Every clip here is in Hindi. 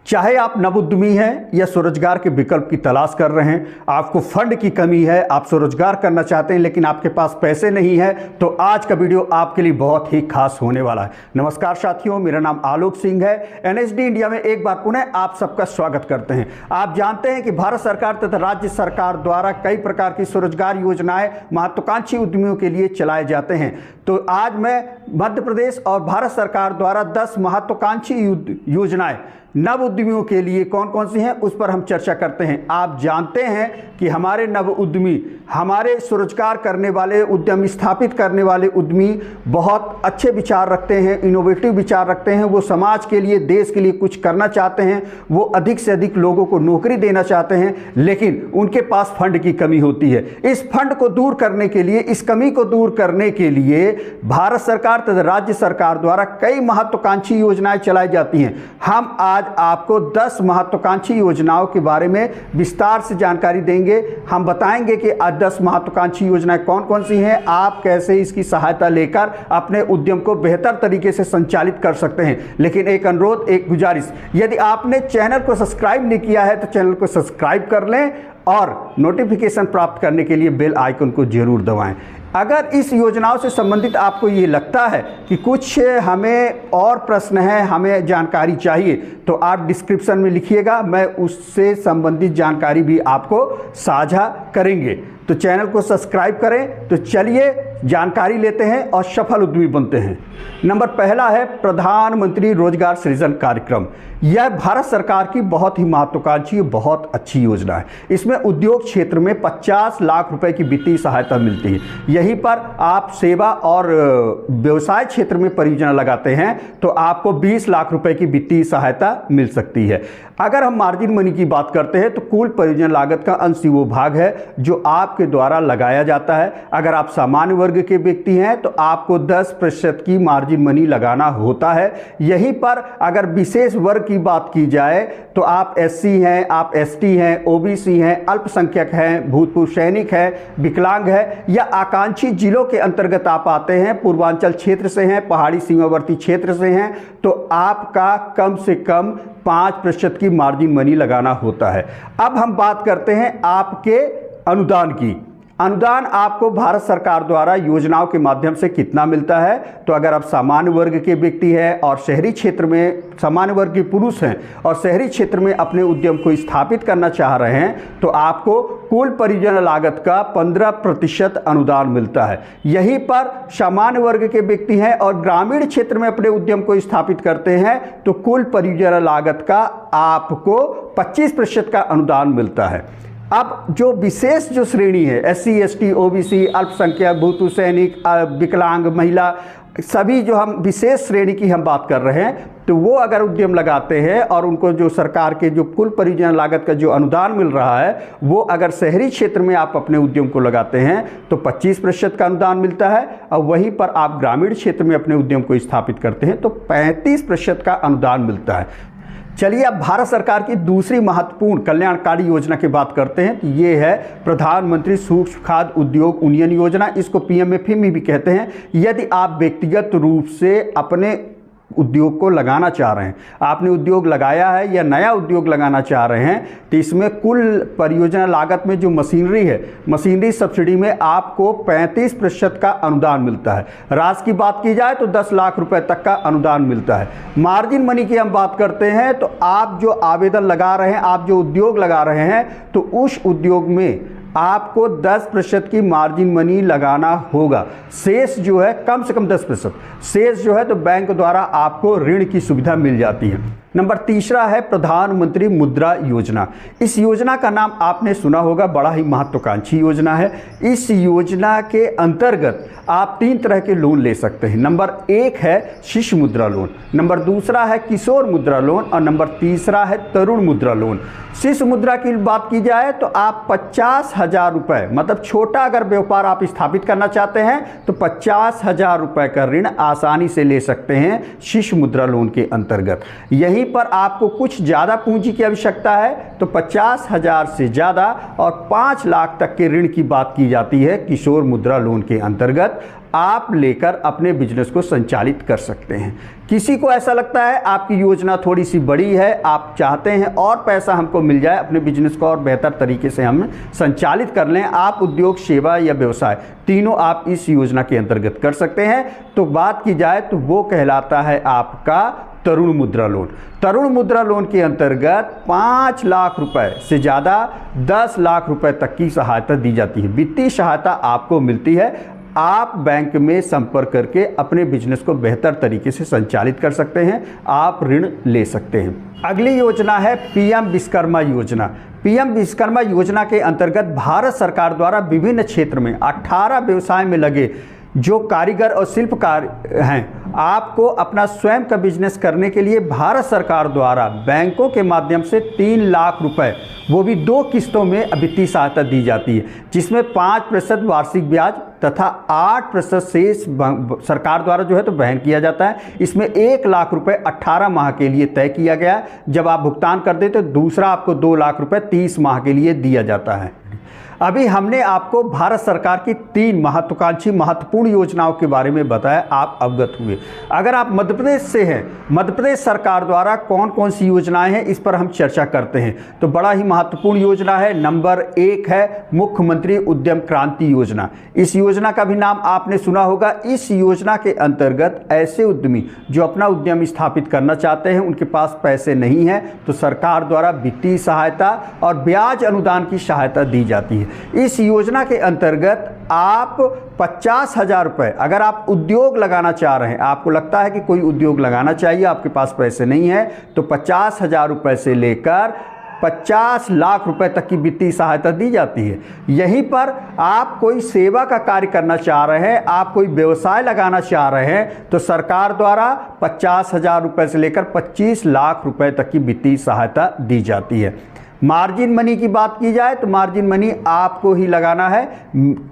चाहे आप नवोद्यमी हैं या स्वरोजगार के विकल्प की तलाश कर रहे हैं, आपको फंड की कमी है, आप स्वरोजगार करना चाहते हैं लेकिन आपके पास पैसे नहीं है, तो आज का वीडियो आपके लिए बहुत ही खास होने वाला है। नमस्कार साथियों, मेरा नाम आलोक सिंह है। एनएसडी इंडिया में एक बार पुनः आप सबका स्वागत करते हैं। आप जानते हैं कि भारत सरकार तथा राज्य सरकार द्वारा कई प्रकार की स्वरोजगार योजनाएं महत्वाकांक्षी उद्यमियों के लिए चलाए जाते हैं। तो आज मैं मध्य प्रदेश और भारत सरकार द्वारा 10 महत्वाकांक्षी योजनाएं नव उद्यमियों के लिए कौन कौन सी हैं उस पर हम चर्चा करते हैं। आप जानते हैं कि हमारे नव उद्यमी, हमारे स्वरोजगार करने वाले उद्यम स्थापित करने वाले उद्यमी बहुत अच्छे विचार रखते हैं, इनोवेटिव विचार रखते हैं। वो समाज के लिए, देश के लिए कुछ करना चाहते हैं, वो अधिक से अधिक लोगों को नौकरी देना चाहते हैं, लेकिन उनके पास फंड की कमी होती है। इस फंड को दूर करने के लिए, इस कमी को दूर करने के लिए भारत सरकार तथा राज्य सरकार द्वारा कई महत्वाकांक्षी योजनाएं चलाई जाती हैं। हम आज आपको 10 महत्वाकांक्षी योजनाओं के बारे में विस्तार से जानकारी देंगे। हम बताएंगे कि आज 10 महत्वाकांक्षी योजनाएं कौन कौन सी हैं, आप कैसे इसकी सहायता लेकर अपने उद्यम को बेहतर तरीके से संचालित कर सकते हैं। लेकिन एक अनुरोध, एक गुजारिश, यदि आपने चैनल को सब्सक्राइब नहीं किया है तो चैनल को सब्सक्राइब कर लें और नोटिफिकेशन प्राप्त करने के लिए बेल आइकन को जरूर दबाएं। अगर इस योजनाओं से संबंधित आपको ये लगता है कि कुछ हमें और प्रश्न है, हमें जानकारी चाहिए, तो आप डिस्क्रिप्शन में लिखिएगा, मैं उससे संबंधित जानकारी भी आपको साझा करेंगे। तो चैनल को सब्सक्राइब करें। तो चलिए जानकारी लेते हैं और सफल उद्यमी बनते हैं। नंबर पहला है प्रधानमंत्री रोजगार सृजन कार्यक्रम। यह भारत सरकार की बहुत ही महत्वाकांक्षी, बहुत अच्छी योजना है। इसमें उद्योग क्षेत्र में 50 लाख रुपए की वित्तीय सहायता मिलती है। यहीं पर आप सेवा और व्यवसाय क्षेत्र में परियोजना लगाते हैं तो आपको 20 लाख रुपए की वित्तीय सहायता मिल सकती है। अगर हम मार्जिन मनी की बात करते हैं तो कुल परियोजना लागत का अंश वो भाग है जो आपके द्वारा लगाया जाता है। अगर आप सामान्य वर्ग के व्यक्ति हैं तो आपको 10% की मार्जिन मनी लगाना होता है। यहीं पर अगर विशेष वर्ग की बात की जाए तो आप एससी हैं, आप एसटी हैं, ओबीसी हैं, अल्पसंख्यक हैं, भूतपूर्व सैनिक हैं, विकलांग है या आकांक्षी जिलों के अंतर्गत आप आते हैं, पूर्वांचल क्षेत्र से हैं, पहाड़ी सीमावर्ती क्षेत्र से हैं, तो आपका कम से कम 5% की मार्जिन मनी लगाना होता है। अब हम बात करते हैं आपके अनुदान की। अनुदान आपको भारत सरकार द्वारा योजनाओं के माध्यम से कितना मिलता है? तो अगर आप सामान्य वर्ग के व्यक्ति हैं और शहरी क्षेत्र में, सामान्य वर्ग के पुरुष हैं और शहरी क्षेत्र में अपने उद्यम को स्थापित करना चाह रहे हैं तो आपको कुल परियोजना लागत का 15% अनुदान मिलता है। यहीं पर सामान्य वर्ग के व्यक्ति हैं और ग्रामीण क्षेत्र में अपने उद्यम को स्थापित करते हैं तो कुल परियोजना लागत का आपको 25% का अनुदान मिलता है। अब जो विशेष जो श्रेणी है, एससी, एसटी, ओबीसी, अल्पसंख्यक, भूतपूर्व सैनिक, विकलांग, महिला, सभी जो हम विशेष श्रेणी की हम बात कर रहे हैं, तो वो अगर उद्यम लगाते हैं और उनको जो सरकार के जो कुल परियोजना लागत का जो अनुदान मिल रहा है वो अगर शहरी क्षेत्र में आप अपने उद्यम को लगाते हैं तो 25% का अनुदान मिलता है और वहीं पर आप ग्रामीण क्षेत्र में अपने उद्यम को स्थापित करते हैं तो 35% का अनुदान मिलता है। चलिए अब भारत सरकार की दूसरी महत्वपूर्ण कल्याणकारी योजना की बात करते हैं। तो ये है प्रधानमंत्री सूक्ष्म खाद्य उद्योग उन्नयन योजना। इसको पीएमएफएमई भी कहते हैं। यदि आप व्यक्तिगत रूप से अपने उद्योग को लगाना चाह रहे हैं, आपने उद्योग लगाया है या नया उद्योग लगाना चाह रहे हैं, तो इसमें कुल परियोजना लागत में जो मशीनरी है, मशीनरी सब्सिडी में आपको 35% का अनुदान मिलता है। राशि की बात की जाए तो 10 लाख रुपए तक का अनुदान मिलता है। मार्जिन मनी की हम बात करते हैं तो आप जो आवेदन लगा रहे हैं, आप जो उद्योग लगा रहे हैं, तो उस उद्योग में आपको 10% की मार्जिन मनी लगाना होगा। शेष जो है कम से कम 10%, शेष जो है तो बैंक द्वारा आपको ऋण की सुविधा मिल जाती है। नंबर तीसरा है प्रधानमंत्री मुद्रा योजना। इस योजना का नाम आपने सुना होगा, बड़ा ही महत्वाकांक्षी योजना है। इस योजना के अंतर्गत आप 3 तरह के लोन ले सकते हैं। नंबर 1 है शिशु मुद्रा लोन, नंबर दूसरा है किशोर मुद्रा लोन और नंबर तीसरा है तरुण मुद्रा लोन। शिशु मुद्रा की बात की जाए तो आप 50,000 रुपये, मतलब छोटा अगर व्यापार आप स्थापित करना चाहते हैं तो 50,000 रुपये का ऋण आसानी से ले सकते हैं शिशु मुद्रा लोन के अंतर्गत। यही यहीं पर आपको कुछ ज़्यादा पूंजी की आवश्यकता है तो 50,000 से ज़्यादा और 5 लाख तक के ऋण की बात की जाती है। किशोर मुद्रा लोन के अंतर्गत आप लेकर अपने बिजनेस को संचालित कर सकते हैं। किसी को ऐसा लगता है आपकी योजना थोड़ी सी बड़ी है, आप चाहते हैं और पैसा हमको मिल जाए, अपने बिजनेस को और बेहतर तरीके से हम संचालित कर लें, आप उद्योग, सेवा या व्यवसाय तीनों आप इस योजना के अंतर्गत कर सकते हैं। तो बात की जाए तो वो कहलाता है आपका तरुण मुद्रा लोन। तरुण मुद्रा लोन के अंतर्गत 5 लाख रुपए से ज़्यादा 10 लाख रुपए तक की सहायता दी जाती है। वित्तीय सहायता आपको मिलती है। आप बैंक में संपर्क करके अपने बिजनेस को बेहतर तरीके से संचालित कर सकते हैं, आप ऋण ले सकते हैं। अगली योजना है पीएम विश्वकर्मा योजना। पीएम विश्वकर्मा योजना के अंतर्गत भारत सरकार द्वारा विभिन्न क्षेत्र में 18 व्यवसाय में लगे जो कारीगर और शिल्पकार हैं, आपको अपना स्वयं का बिजनेस करने के लिए भारत सरकार द्वारा बैंकों के माध्यम से 3 लाख रुपए, वो भी 2 किस्तों में वित्तीय सहायता दी जाती है, जिसमें 5% वार्षिक ब्याज तथा 8% शेष सरकार द्वारा जो है तो वहन किया जाता है। इसमें 1 लाख रुपए 18 माह के लिए तय किया गया। जब आप भुगतान कर देते तो दूसरा आपको 2 लाख रुपए 30 माह के लिए दिया जाता है। अभी हमने आपको भारत सरकार की 3 महत्वाकांक्षी महत्वपूर्ण योजनाओं के बारे में बताया, आप अवगत हुए। अगर आप मध्य प्रदेश से हैं, मध्य प्रदेश सरकार द्वारा कौन कौन सी योजनाएं हैं इस पर हम चर्चा करते हैं। तो बड़ा ही महत्वपूर्ण योजना है, नंबर 1 है मुख्यमंत्री उद्यम क्रांति योजना। इस योजना का भी नाम आपने सुना होगा। इस योजना के अंतर्गत ऐसे उद्यमी जो अपना उद्यम स्थापित करना चाहते हैं, उनके पास पैसे नहीं है, तो सरकार द्वारा वित्तीय सहायता और ब्याज अनुदान की सहायता दी जाती है। इस योजना के अंतर्गत आप 50,000 रुपए, अगर आप उद्योग लगाना चाह रहे हैं, आपको लगता है कि कोई उद्योग लगाना चाहिए, आपके पास पैसे नहीं है, तो 50,000 रुपए से लेकर 50 लाख रुपए तक की वित्तीय सहायता दी जाती है। यहीं पर आप कोई सेवा का कार्य करना चाह रहे हैं, आप कोई व्यवसाय लगाना चाह रहे हैं, तो सरकार द्वारा 50,000 रुपए से लेकर 25 लाख रुपए तक की वित्तीय सहायता दी जाती है। मार्जिन मनी की बात की जाए तो मार्जिन मनी आपको ही लगाना है।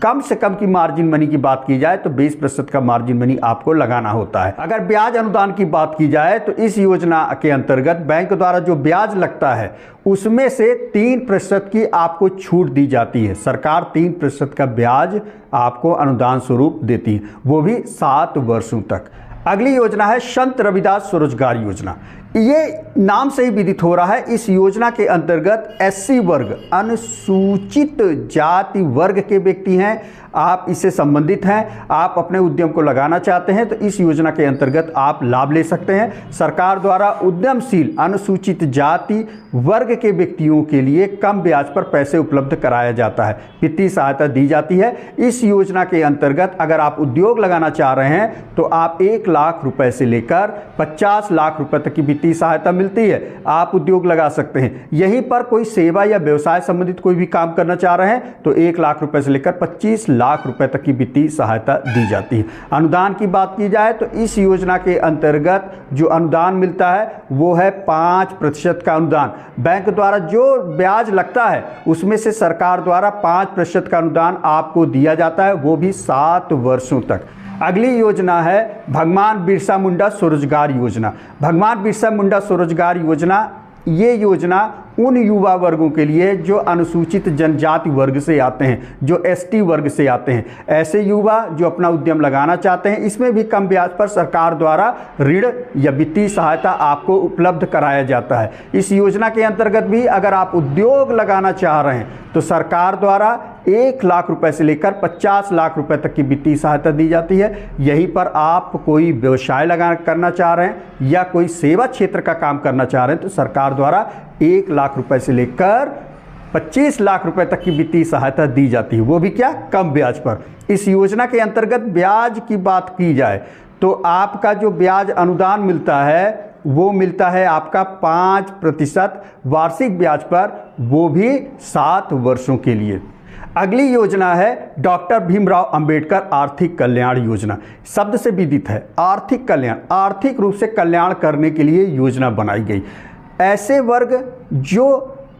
कम से कम की मार्जिन मनी की बात की जाए तो 20% का मार्जिन मनी आपको लगाना होता है। अगर ब्याज अनुदान की बात की जाए तो इस योजना के अंतर्गत बैंक द्वारा जो ब्याज लगता है उसमें से 3% की आपको छूट दी जाती है। सरकार 3% का ब्याज आपको अनुदान स्वरूप देती है, वो भी 7 वर्षों तक। अगली योजना है संत रविदास स्वरोजगार योजना। ये नाम से ही विदित हो रहा है। इस योजना के अंतर्गत SC वर्ग, अनुसूचित जाति वर्ग के व्यक्ति हैं, आप इससे संबंधित हैं, आप अपने उद्यम को लगाना चाहते हैं, तो इस योजना के अंतर्गत आप लाभ ले सकते हैं। सरकार द्वारा उद्यमशील अनुसूचित जाति वर्ग के व्यक्तियों के लिए कम ब्याज पर पैसे उपलब्ध कराया जाता है, वित्तीय सहायता दी जाती है। इस योजना के अंतर्गत अगर आप उद्योग लगाना चाह रहे हैं तो आप 1 लाख रुपए से लेकर 50 लाख रुपए तक की वित्तीय सहायता मिलती है, आप उद्योग लगा सकते हैं। यहीं पर कोई सेवा या व्यवसाय संबंधित कोई भी काम करना चाह रहे हैं तो 1 लाख रुपए से लेकर 25 लाख रुपए तक की वित्तीय सहायता दी जाती है। अनुदान की बात की जाए तो इस योजना के अंतर्गत जो अनुदान मिलता है वो है 5% का अनुदान। बैंक द्वारा जो ब्याज लगता है उसमें से सरकार द्वारा 5% का अनुदान आपको दिया जाता है, वो भी 7 वर्षों तक। अगली योजना है भगवान बिरसा मुंडा स्वरोजगार योजना। भगवान बिरसा मुंडा स्वरोजगार योजना, ये योजना उन युवा वर्गों के लिए जो अनुसूचित जनजाति वर्ग से आते हैं, जो ST वर्ग से आते हैं, ऐसे युवा जो अपना उद्यम लगाना चाहते हैं, इसमें भी कम ब्याज पर सरकार द्वारा ऋण या वित्तीय सहायता आपको उपलब्ध कराया जाता है। इस योजना के अंतर्गत भी अगर आप उद्योग लगाना चाह रहे हैं तो सरकार द्वारा 1 लाख रुपए से लेकर 50 लाख रुपए तक की वित्तीय सहायता दी जाती है। यहीं पर आप कोई व्यवसाय करना चाह रहे हैं या कोई सेवा क्षेत्र का काम करना चाह रहे हैं तो सरकार द्वारा 1 लाख रुपए से लेकर 25 लाख रुपए तक की वित्तीय सहायता दी जाती है, वो भी क्या, कम ब्याज पर। इस योजना के अंतर्गत ब्याज की बात की जाए तो आपका जो ब्याज अनुदान मिलता है वो मिलता है आपका 5% वार्षिक ब्याज पर, वो भी 7 वर्षों के लिए। अगली योजना है डॉक्टर भीमराव अंबेडकर आर्थिक कल्याण योजना। शब्द से विदित है आर्थिक कल्याण, आर्थिक रूप से कल्याण करने के लिए योजना बनाई गई। ऐसे वर्ग जो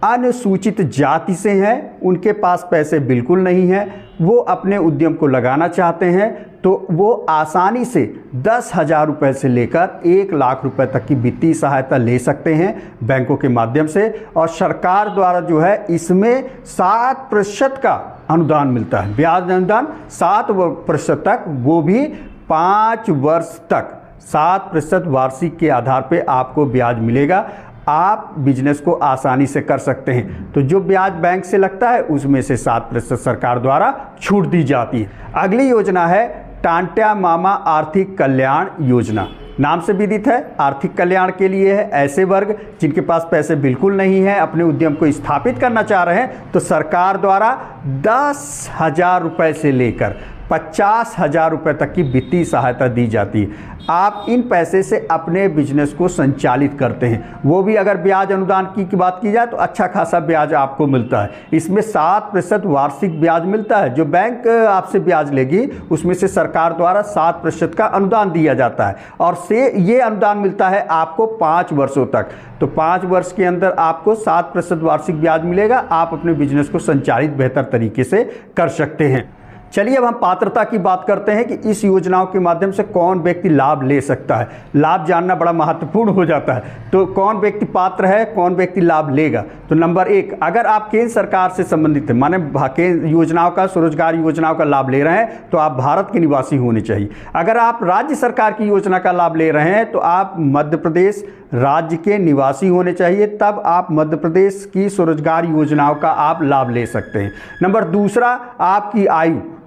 अनुसूचित जाति से हैं, उनके पास पैसे बिल्कुल नहीं है, वो अपने उद्यम को लगाना चाहते हैं तो वो आसानी से 10,000 रुपये से लेकर 1,00,000 रुपये तक की वित्तीय सहायता ले सकते हैं बैंकों के माध्यम से। और सरकार द्वारा जो है इसमें 7% का अनुदान मिलता है, ब्याज अनुदान 7% तक, वो भी 5 वर्ष तक 7% वार्षिक के आधार पे आपको ब्याज मिलेगा। आप बिजनेस को आसानी से कर सकते हैं। तो जो ब्याज बैंक से लगता है उसमें से 7% सरकार द्वारा छूट दी जाती है। अगली योजना है टांट्या मामा आर्थिक कल्याण योजना। नाम से विदित है, आर्थिक कल्याण के लिए है। ऐसे वर्ग जिनके पास पैसे बिल्कुल नहीं है, अपने उद्यम को स्थापित करना चाह रहे हैं, तो सरकार द्वारा 10,000 रुपये से लेकर 50,000 रुपये तक की वित्तीय सहायता दी जाती है। आप इन पैसे से अपने बिजनेस को संचालित करते हैं, वो भी अगर ब्याज अनुदान की बात की जाए तो अच्छा खासा ब्याज आपको मिलता है। इसमें 7% वार्षिक ब्याज मिलता है। जो बैंक आपसे ब्याज लेगी उसमें से सरकार द्वारा 7% का अनुदान दिया जाता है, और से ये अनुदान मिलता है आपको 5 वर्षों तक। तो 5 वर्ष के अंदर आपको 7% वार्षिक ब्याज मिलेगा। आप अपने बिजनेस को संचालित बेहतर तरीके से कर सकते हैं। चलिए अब हम पात्रता की बात करते हैं कि इस योजनाओं के माध्यम से कौन व्यक्ति लाभ ले सकता है। लाभ जानना बड़ा महत्वपूर्ण हो जाता है। तो कौन व्यक्ति पात्र है, कौन व्यक्ति लाभ लेगा। तो नंबर 1, अगर आप केंद्र सरकार से संबंधित है, माने केंद्र योजनाओं का, स्वरोजगार योजनाओं का लाभ ले रहे हैं, तो आप भारत के निवासी होने चाहिए। अगर आप राज्य सरकार की योजना का लाभ ले रहे हैं तो आप मध्य प्रदेश राज्य के निवासी होने चाहिए, तब आप मध्य प्रदेश की स्वरोजगार योजनाओं का आप लाभ ले सकते हैं। नंबर 2,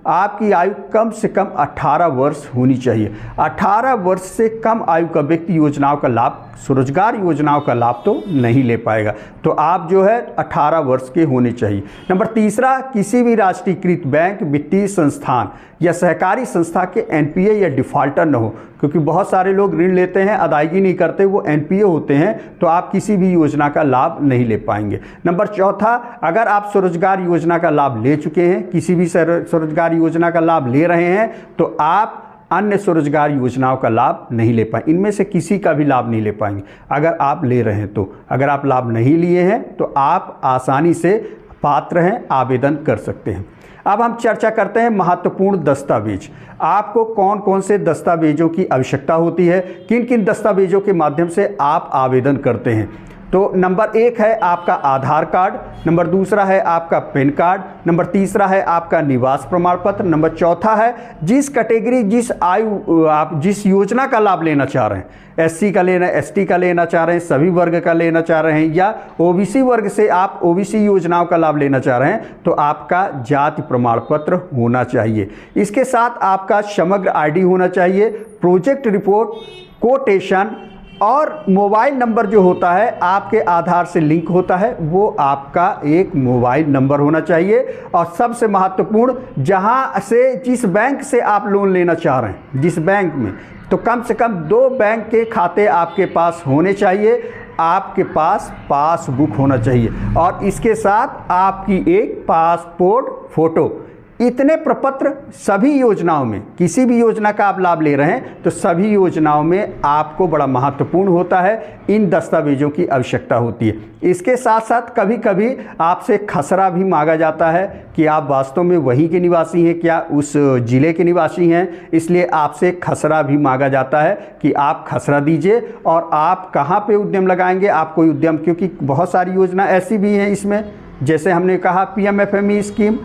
आपकी आयु कम से कम 18 वर्ष होनी चाहिए। 18 वर्ष से कम आयु का व्यक्ति योजनाओं का लाभ, स्वरोजगार योजनाओं का लाभ तो नहीं ले पाएगा। तो आप जो है 18 वर्ष के होने चाहिए। नंबर 3, किसी भी राष्ट्रीयकृत बैंक, वित्तीय संस्थान या सहकारी संस्था के एनपीए या डिफॉल्टर न हो, क्योंकि बहुत सारे लोग ऋण लेते हैं, अदायगी नहीं करते, वो एनपीए होते हैं, तो आप किसी भी योजना का लाभ नहीं ले पाएंगे। नंबर 4, अगर आप स्वरोजगार योजना का लाभ ले चुके हैं, किसी भी स्वरोजगार योजना का लाभ ले रहे हैं, तो आप अन्य स्वरोजगार योजनाओं का लाभ नहीं ले पाएंगे। इनमें से किसी का भी लाभ नहीं ले पाएंगे अगर आप ले रहे हैं। तो अगर आप लाभ नहीं लिए हैं तो आप आसानी से पात्र हैं, आवेदन कर सकते हैं। अब हम चर्चा करते हैं महत्वपूर्ण दस्तावेज। आपको कौन कौन से दस्तावेजों की आवश्यकता होती है, किन किन दस्तावेजों के माध्यम से आप आवेदन करते हैं। तो नंबर 1 है आपका आधार कार्ड, नंबर 2 है आपका पैन कार्ड, नंबर 3 है आपका निवास प्रमाण पत्र, नंबर 4 है जिस कैटेगरी, जिस आयु, आप जिस योजना का लाभ लेना चाह रहे हैं, एससी का लेना, एसटी का लेना चाह रहे हैं, सभी वर्ग का लेना चाह रहे हैं, या ओबीसी वर्ग से आप ओबीसी योजनाओं का लाभ लेना चाह रहे हैं, तो आपका जाति प्रमाण पत्र होना चाहिए। इसके साथ आपका समग्र आईडी होना चाहिए, प्रोजेक्ट रिपोर्ट, कोटेशन, और मोबाइल नंबर जो होता है आपके आधार से लिंक होता है, वो आपका एक मोबाइल नंबर होना चाहिए। और सबसे महत्वपूर्ण, जहां से, जिस बैंक से आप लोन लेना चाह रहे हैं, जिस बैंक में, तो कम से कम 2 बैंक के खाते आपके पास होने चाहिए। आपके पास पासबुक होना चाहिए, और इसके साथ आपकी एक पासपोर्ट फोटो। इतने प्रपत्र सभी योजनाओं में, किसी भी योजना का आप लाभ ले रहे हैं तो सभी योजनाओं में आपको बड़ा महत्वपूर्ण होता है, इन दस्तावेजों की आवश्यकता होती है। इसके साथ साथ कभी कभी आपसे खसरा भी मांगा जाता है कि आप वास्तव में वहीं के निवासी हैं, क्या उस ज़िले के निवासी हैं, इसलिए आपसे खसरा भी मांगा जाता है कि आप खसरा दीजिए। और आप कहाँ पे उद्यम लगाएंगे, आप कोई उद्यम, क्योंकि बहुत सारी योजना ऐसी भी हैं इसमें, जैसे हमने कहा पीएमएफएमई स्कीम,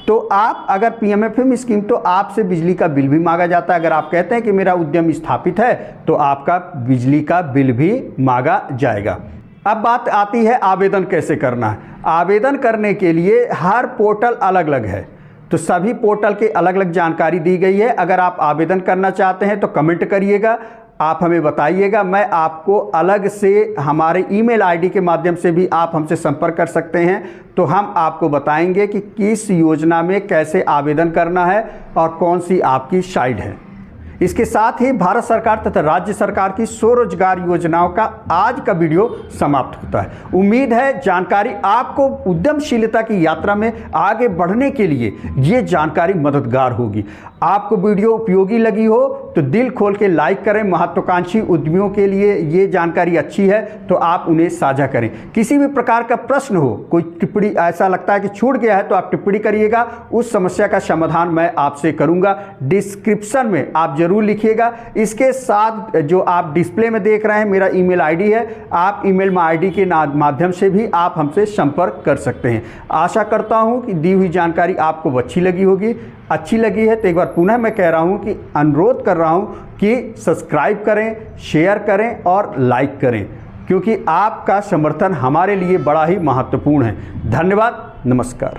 तो आप अगर पीएमएफएमई स्कीम, तो आपसे बिजली का बिल भी मांगा जाता है। अगर आप कहते हैं कि मेरा उद्यम स्थापित है तो आपका बिजली का बिल भी मांगा जाएगा। अब बात आती है आवेदन कैसे करना है। आवेदन करने के लिए हर पोर्टल अलग अलग है, तो सभी पोर्टल की अलग अलग जानकारी दी गई है। अगर आप आवेदन करना चाहते हैं तो कमेंट करिएगा, आप हमें बताइएगा, मैं आपको अलग से हमारे ईमेल आईडी के माध्यम से भी आप हमसे संपर्क कर सकते हैं, तो हम आपको बताएंगे कि किस योजना में कैसे आवेदन करना है और कौन सी आपकी साइट है। इसके साथ ही भारत सरकार तथा राज्य सरकार की स्वरोजगार योजनाओं का आज का वीडियो समाप्त होता है। उम्मीद है जानकारी आपको उद्यमशीलता की यात्रा में आगे बढ़ने के लिए ये जानकारी मददगार होगी। आपको वीडियो उपयोगी लगी हो तो दिल खोल के लाइक करें। महत्वाकांक्षी उद्यमियों के लिए ये जानकारी अच्छी है तो आप उन्हें साझा करें। किसी भी प्रकार का प्रश्न हो, कोई टिप्पणी ऐसा लगता है कि छूट गया है तो आप टिप्पणी करिएगा, उस समस्या का समाधान मैं आपसे करूंगा। डिस्क्रिप्शन में आप जरूर लिखिएगा। इसके साथ जो आप डिस्प्ले में देख रहे हैं मेरा ईमेल आईडी है, आप ईमेल आईडी के माध्यम से भी आप हमसे संपर्क कर सकते हैं। आशा करता हूं कि दी हुई जानकारी आपको अच्छी लगी होगी। अच्छी लगी है तो एक बार पुनः मैं कह रहा हूं कि अनुरोध कर रहा हूं कि सब्सक्राइब करें, शेयर करें और लाइक करें, क्योंकि आपका समर्थन हमारे लिए बड़ा ही महत्वपूर्ण है। धन्यवाद, नमस्कार।